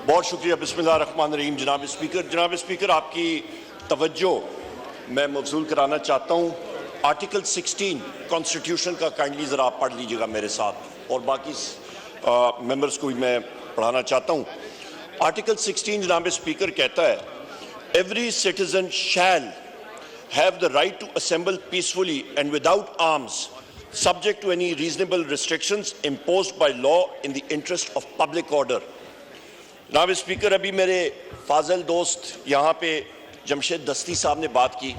बहुत शुक्रिया। बिस्मिल्लाहिर्रहमानिर्रहीम। जनाब स्पीकर, आपकी तवज्जो मैं मबसूल कराना चाहता हूँ। आर्टिकल 16 कॉन्स्टिट्यूशन का काइंडली ज़रा आप पढ़ लीजिएगा मेरे साथ, और बाकी मेंबर्स को भी मैं पढ़ाना चाहता हूँ। आर्टिकल 16 जनाब स्पीकर कहता है, every citizen shell have the right to assemble peacefully and without arms, subject to any reasonable restrictions imposed by law in the interest of public order. जनाब स्पीकर, अभी मेरे फाजल दोस्त यहाँ पे जमशेद दस्ती साहब ने बात की।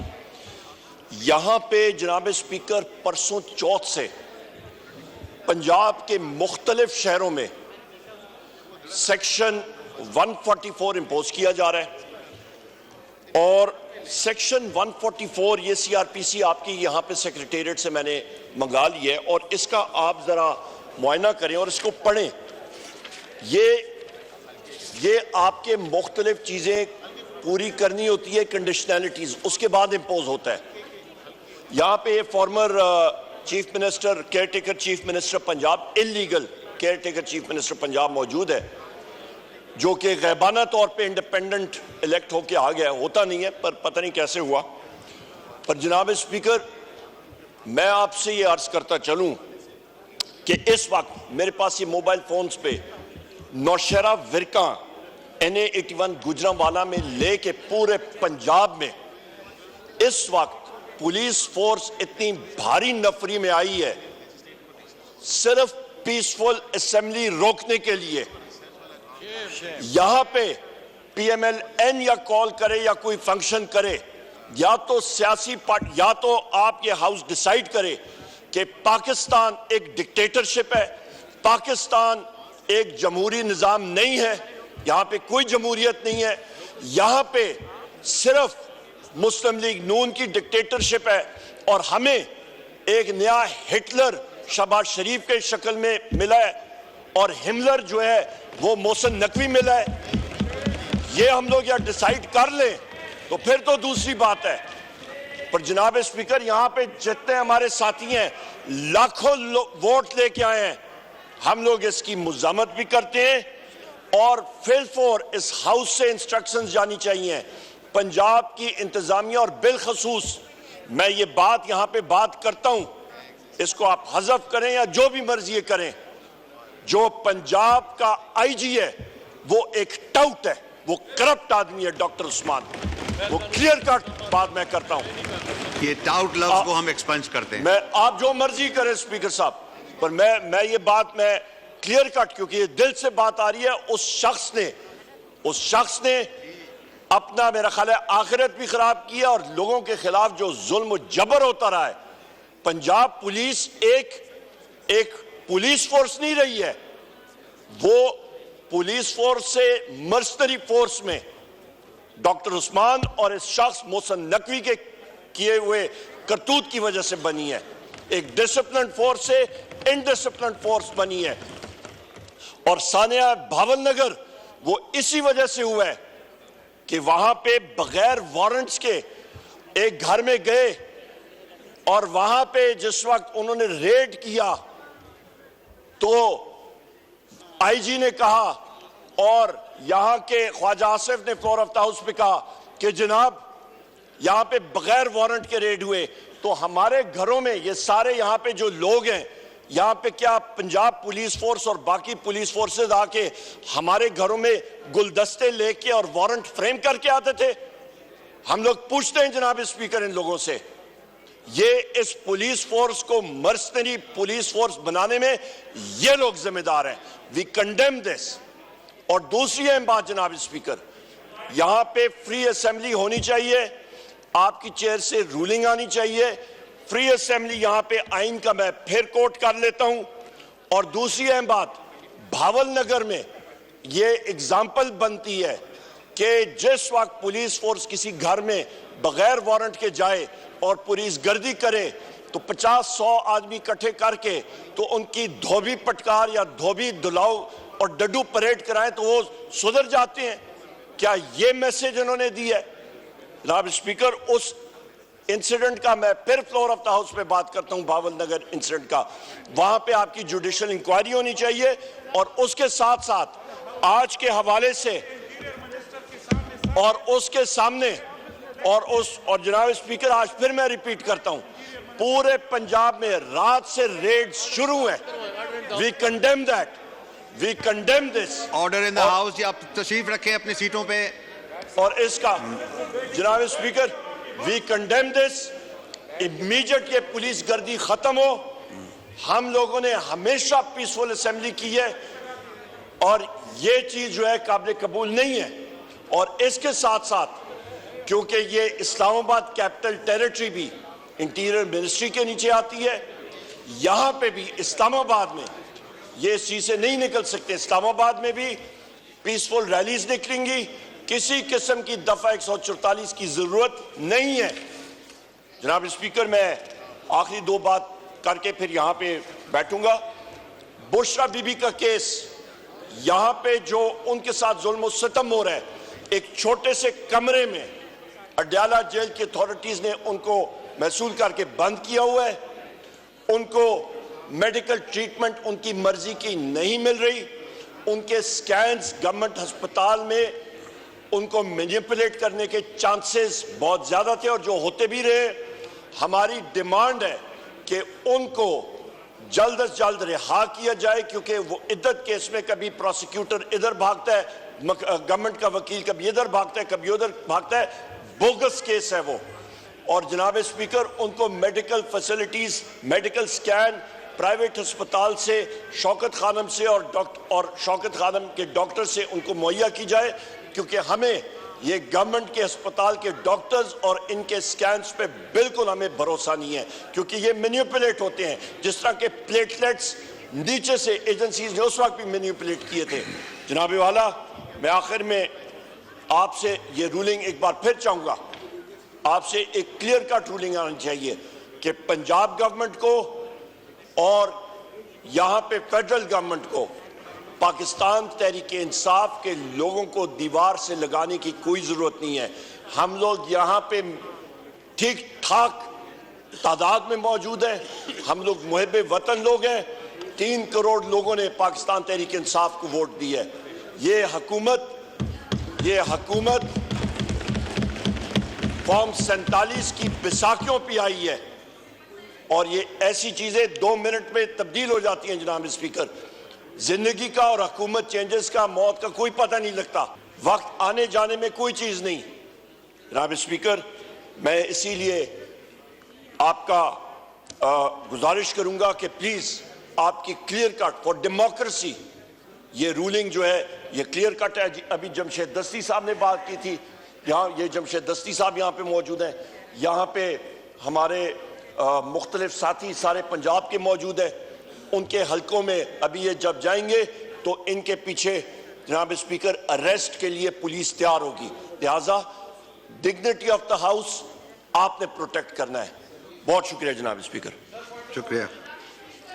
यहाँ पे जनाब स्पीकर परसों चौथ से पंजाब के मुख्तलिफ शहरों में सेक्शन 144 इम्पोज किया जा रहा है, और सेक्शन 144 ये सीआरपीसी आपकी यहाँ पे सेक्रेटेरिएट से मैंने मंगा ली है, और इसका आप ज़रा मुआयना करें और इसको पढ़ें। ये आपके मुख्तलिफ चीज़ें पूरी करनी होती है, कंडीशनैलिटीज़, उसके बाद इम्पोज होता है। यहाँ पे former chief minister, care taker chief minister Punjab, illegal care taker chief minister Punjab मौजूद है, जो कि गैबाना तौर पे इंडिपेंडेंट इलेक्ट होके आ गया। होता नहीं है, पर पता नहीं कैसे हुआ। पर जनाब स्पीकर, मैं आपसे ये अर्ज करता चलूं कि इस वक्त मेरे पास ये मोबाइल फोन्स पे नौशहरा विरका NA 81 गुजरांवाला में लेके पूरे पंजाब में इस वक्त पुलिस फोर्स इतनी भारी नफरी में आई है सिर्फ पीसफुल असेंबली रोकने के लिए। यहां पे PMLN या कॉल करे या कोई फंक्शन करे, या तो सियासी पार्टी, या तो आप ये हाउस डिसाइड करे कि पाकिस्तान एक डिक्टेटरशिप है, पाकिस्तान एक जमहूरी निजाम नहीं है, यहां पे कोई जमहूरियत नहीं है, यहां पे सिर्फ मुस्लिम लीग नून की डिक्टेटरशिप है, और हमें एक नया हिटलर शहबाज शरीफ के शक्ल में मिला है, और हिमलर जो है वो मोहसिन नकवी मिला है। ये हम लोग यहाँ डिसाइड कर लें तो फिर तो दूसरी बात है। पर जनाब स्पीकर, यहाँ पे जितने हमारे साथी हैं लाखों वोट लेके आए हैं, हम लोग इसकी मुज़ामत भी करते हैं, और फिलफोर इस हाउस से इंस्ट्रक्शंस जानी चाहिए पंजाब की इंतजामिया, और बिलखसूस मैं ये बात यहाँ पे बात करता हूँ, इसको आप हज़फ करें या जो भी मर्जी करें, जो पंजाब का IG है वो एक टाउट है, वो करप्ट आदमी है डॉक्टर उस्मान। वो क्लियर कट बात मैं करता हूं। ये टाउट लफ्ज को हम एक्सपेंस करते हैं। मैं, आप जो मर्जी करें स्पीकर साहब, पर मैं ये बात मैं क्लियर कट, क्योंकि ये दिल से बात आ रही है। उस शख्स ने अपना, मेरा ख्याल है, आखिरत भी खराब किया, और लोगों के खिलाफ जो जुल्म जबर होता रहा है। पंजाब पुलिस एक पुलिस फोर्स नहीं रही है, वो पुलिस फोर्स से मर्सनरी फोर्स में डॉक्टर उस्मान और इस शख्स मोहसिन नकवी के किए हुए करतूत की वजह से बनी है। एक डिसिप्लिन फोर्स से इनडिसिप्लिन फोर्स बनी है, और सानिया भावल नगर वो इसी वजह से हुआ है कि वहां पे बगैर वारंट्स के एक घर में गए, और वहां पे जिस वक्त उन्होंने रेड किया तो IG ने कहा, और यहां के ख्वाजा आसिफ ने फ्लोर ऑफ द हाउस पे कहा कि जनाब यहां पे बगैर वारंट के रेड हुए। तो हमारे घरों में ये सारे यहां पे जो लोग हैं, यहां पे क्या पंजाब पुलिस फोर्स और बाकी पुलिस फोर्सेस आके हमारे घरों में गुलदस्ते लेके और वारंट फ्रेम करके आते थे? हम लोग पूछते हैं जनाब स्पीकर इन लोगों से, ये इस पुलिस फोर्स को मर्सनरी पुलिस फोर्स बनाने में ये लोग जिम्मेदार हैं। We condemn this. और दूसरी अहम बात जनाब स्पीकर, यहां पे फ्री असेंबली होनी चाहिए, आपकी चेयर से रूलिंग आनी चाहिए, फ्री असेंबली यहां पे आइन का मैं फिर कोट कर लेता हूं। और दूसरी अहम बात, भावल नगर में ये एग्जाम्पल बनती है कि जिस वक्त पुलिस फोर्स किसी घर में बगैर वारंट के जाए और पुलिस गर्दी करे, तो 50-100 आदमी इकट्ठे करके तो उनकी धोबी पटकार या धोबी दुलाओ और डड्डू परेड कराएं तो वो सुधर जाते हैं। क्या ये मैसेज उन्होंने दी है? जनाब स्पीकर, उस इंसिडेंट का मैं फिर फ्लोर ऑफ द हाउस पे बात करता हूं, भावल नगर इंसिडेंट का, वहां पे आपकी जुडिशियल इंक्वायरी होनी चाहिए, और उसके साथ साथ आज के हवाले से और उसके सामने और जनाब स्पीकर, आज फिर मैं रिपीट करता हूं, पूरे पंजाब में रात से रेड शुरू है। We condemn that, we condemn this. Order in the house. आप तशरीफ रखें अपनी सीटों पे। और इसका जनाब speaker, we condemn this. Immediate ये पुलिस गर्दी खत्म हो। हम लोगों ने हमेशा पीसफुल असेंबली की है और ये चीज जो है काबिल कबूल नहीं है। और इसके साथ साथ क्योंकि ये इस्लामाबाद कैपिटल टेरिटरी भी इंटीरियर मिनिस्ट्री के नीचे आती है, यहां पे भी इस्लामाबाद में ये इस चीज से नहीं निकल सकते। इस्लामाबाद में भी पीसफुल रैलीज निकलेंगी, किसी किस्म की दफा 144 की जरूरत नहीं है। जनाब स्पीकर, मैं आखिरी दो बात करके फिर यहां पे बैठूंगा। बुशरा बीबी का केस, यहां पे जो उनके साथ जुल्म और सितम हो रहा है, एक छोटे से कमरे में अडयाला जेल की अथॉरिटीज ने उनको महसूल करके बंद किया हुआ है। उनको मेडिकल ट्रीटमेंट उनकी मर्जी की नहीं मिल रही। उनके स्कैन्स गवर्नमेंट अस्पताल में उनको मैनिपुलेट करने के चांसेस बहुत ज्यादा थे और जो होते भी रहे। हमारी डिमांड है कि उनको जल्द से जल्द रिहा किया जाए, क्योंकि वो इद्दत केस में कभी प्रोसिक्यूटर इधर भागता है, गवर्नमेंट का वकील कभी इधर भागता है, कभी उधर भागता है। बोगस केस है वो। और जनाब स्पीकर, उनको medical facilities, medical scan private अस्पताल से, शौकत खानम से और शौकत खानम के डॉक्टर से उनको मुहैया की जाए, क्योंकि हमें ये गवर्नमेंट के अस्पताल के डॉक्टर्स और इनके स्कैन्स पे बिल्कुल हमें भरोसा नहीं है, क्योंकि ये मैनिपुलेट होते हैं। जिस तरह के प्लेटलेट्स नीचे से एजेंसीज ने उस वक्त भी मैनिपुलेट किए थे। जनाब वाला, मैं आखिर में आपसे ये रूलिंग एक बार फिर चाहूंगा, आपसे एक क्लियर कट रूलिंग आनी चाहिए कि पंजाब गवर्नमेंट को और यहां पे फेडरल गवर्नमेंट को पाकिस्तान तहरीक इंसाफ के लोगों को दीवार से लगाने की कोई जरूरत नहीं है। हम लोग यहां पे ठीक ठाक तादाद में मौजूद हैं। हम लोग मुहिब वतन लोग हैं। 3 करोड़ लोगों ने पाकिस्तान तहरीक इंसाफ को वोट दी है। ये हुकूमत फॉर्म 47 की बैसाखियों पे आई है और ये ऐसी चीजें 2 मिनट में तब्दील हो जाती हैं। जनाब स्पीकर, जिंदगी का और हुकूमत चेंजेस का, मौत का कोई पता नहीं लगता। वक्त आने जाने में कोई चीज नहीं। जनाब स्पीकर, मैं इसीलिए आपका गुजारिश करूंगा कि प्लीज आपकी क्लियर कट फॉर डेमोक्रेसी ये रूलिंग जो है ये क्लियर कट है। अभी जमशेद दस्ती साहब ने बात की थी, यहाँ ये जमशेद दस्ती साहब यहाँ पे मौजूद हैं। यहाँ पे हमारे मुख्तलिफ साथी सारे पंजाब के मौजूद हैं। उनके हलकों में अभी ये जब जाएंगे तो इनके पीछे जनाब स्पीकर अरेस्ट के लिए पुलिस तैयार होगी। लिहाजा डिग्निटी ऑफ द हाउस आपने प्रोटेक्ट करना है। बहुत शुक्रिया जनाब स्पीकर। शुक्रिया।